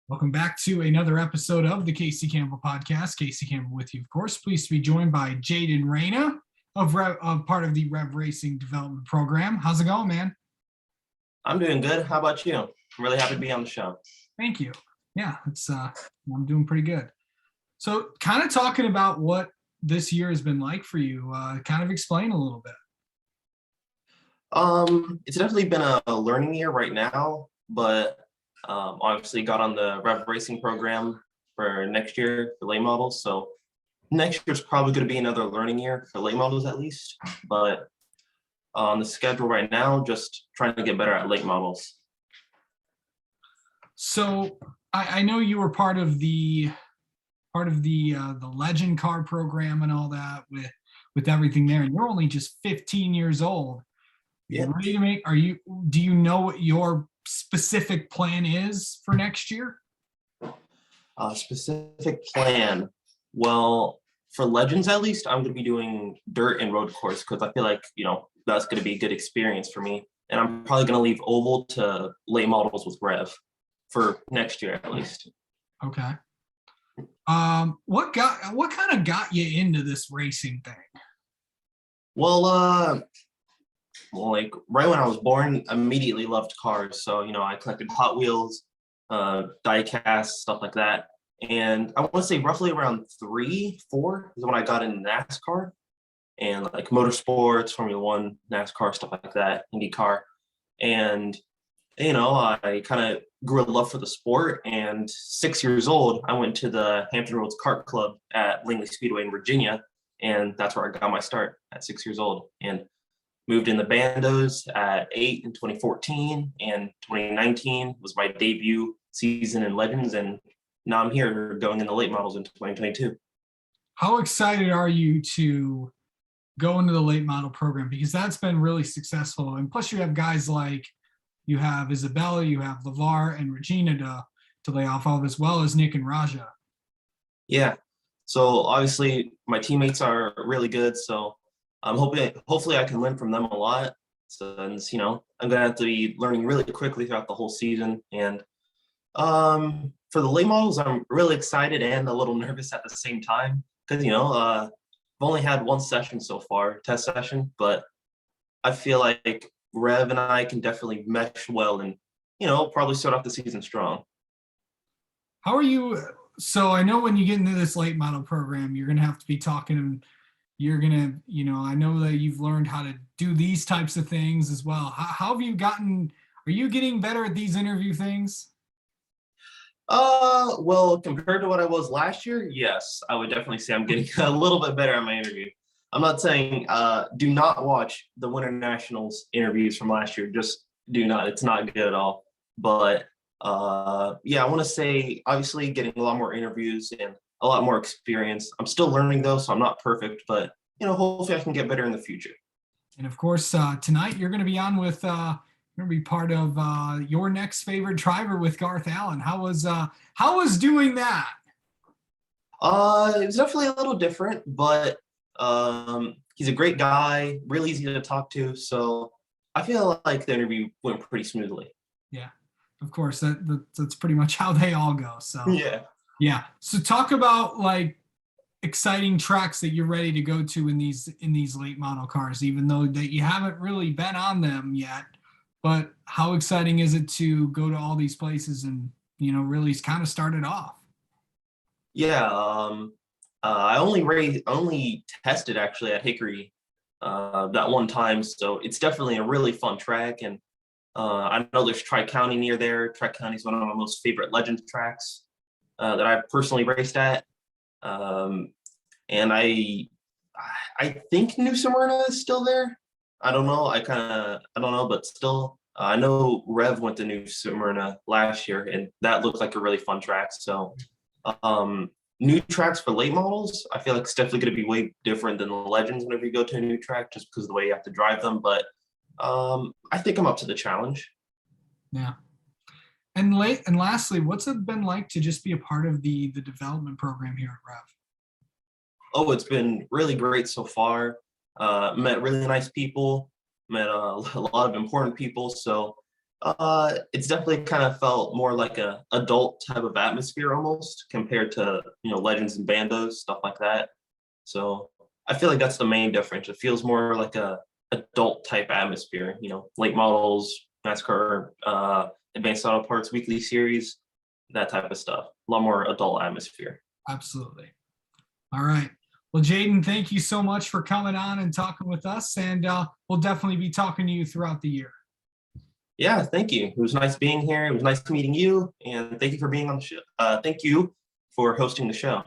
Welcome back to another episode of the Casey Campbell Podcast. Casey Campbell with you, of course. Pleased to be joined by Jayden Reyna of part of the Rev Racing Development program. How's it going, man? I'm doing good. How about you? I'm really happy to be on the show. Thank you. Yeah, I'm doing pretty good. So kind of talking about what this year has been like for you, kind of explain a little bit. It's definitely been a learning year right now, but obviously got on the Rev Racing program for next year for late models. So next year's probably going to be another learning year for late models at least. But on the schedule right now, just trying to get better at late models. So I know you were part of the Legend Car program and all that with everything there, and you're only just 15 years old. Yeah. Ready to make? Do you know what your specific plan is for next year? Specific plan. Well, for Legends at least, I'm going to be doing dirt and road course because I feel like that's going to be a good experience for me. And I'm probably going to leave oval to late models with Rev for next year at least. Okay. What kind of got you into this racing thing? Well, like right when I was born, immediately loved cars. So, I collected Hot Wheels, die casts, stuff like that. And I want to say roughly around 3, 4 is when I got into NASCAR and like motorsports, Formula One, NASCAR, stuff like that, IndyCar. And, I kind of grew a love for the sport. And 6 years old, I went to the Hampton Roads Kart Club at Langley Speedway in Virginia. And that's where I got my start at 6 years old. And moved in the bandos at 8 in 2014, and 2019 was my debut season in Legends, and now I'm here going in the late models in 2022. How excited are you to go into the late model program? Because that's been really successful, and plus you have guys like you have Isabella, you have LeVar and Regina to lay off of, as well as Nick and Raja. Yeah, so obviously my teammates are really good, so I'm hopefully I can learn from them a lot. So, I'm gonna have to be learning really quickly throughout the whole season. And for the late models, I'm really excited and a little nervous at the same time because I've only had one session so far, test session, but I feel like Rev and I can definitely mesh well and probably start off the season strong. How are you? So I know when you get into this late model program, you're gonna have to be talking. You're going to, I know that you've learned how to do these types of things as well. How have you are you getting better at these interview things? Well, compared to what I was last year, yes, I would definitely say I'm getting a little bit better at my interview. I'm not saying, do not watch the Winter Nationals interviews from last year. Just do not, it's not good at all. But, yeah, I want to say, obviously getting a lot more interviews and a lot more experience. I'm still learning though, so I'm not perfect, but hopefully I can get better in the future. And of course, tonight you're going to be on with, you're going to be part of your next favorite driver with Garth Allen. How was doing that? It was definitely a little different, but he's a great guy, really easy to talk to. So I feel like the interview went pretty smoothly. Yeah, of course, that's pretty much how they all go. So yeah. Yeah. So talk about like exciting tracks that you're ready to go to in these late model cars, even though that you haven't really been on them yet. But how exciting is it to go to all these places and really kind of start it off? Yeah. I only tested actually at Hickory that one time, so it's definitely a really fun track. And I know there's Tri-County near there. Tri-County is one of my most favorite Legends tracks that I've personally raced at. And I think New Smyrna is still there. I don't know. I don't know, but still, I know Rev went to New Smyrna last year, and that looked like a really fun track. So, new tracks for late models, I feel like it's definitely going to be way different than the Legends whenever you go to a new track, just because of the way you have to drive them. But I think I'm up to the challenge. Yeah. And lastly, what's it been like to just be a part of the development program here at Rev? Oh, it's been really great so far. Met really nice people, met a lot of important people. So It's definitely kind of felt more like a adult type of atmosphere almost compared to, legends and bandos, stuff like that. So I feel like that's the main difference. It feels more like a adult type atmosphere, late models, NASCAR, advanced auto parts weekly series, that type of stuff. A lot more adult atmosphere. Absolutely. All right. Well, Jayden, thank you so much for coming on and talking with us. And we'll definitely be talking to you throughout the year. Yeah, thank you. It was nice being here. It was nice meeting you. And thank you for being on the show. Thank you for hosting the show.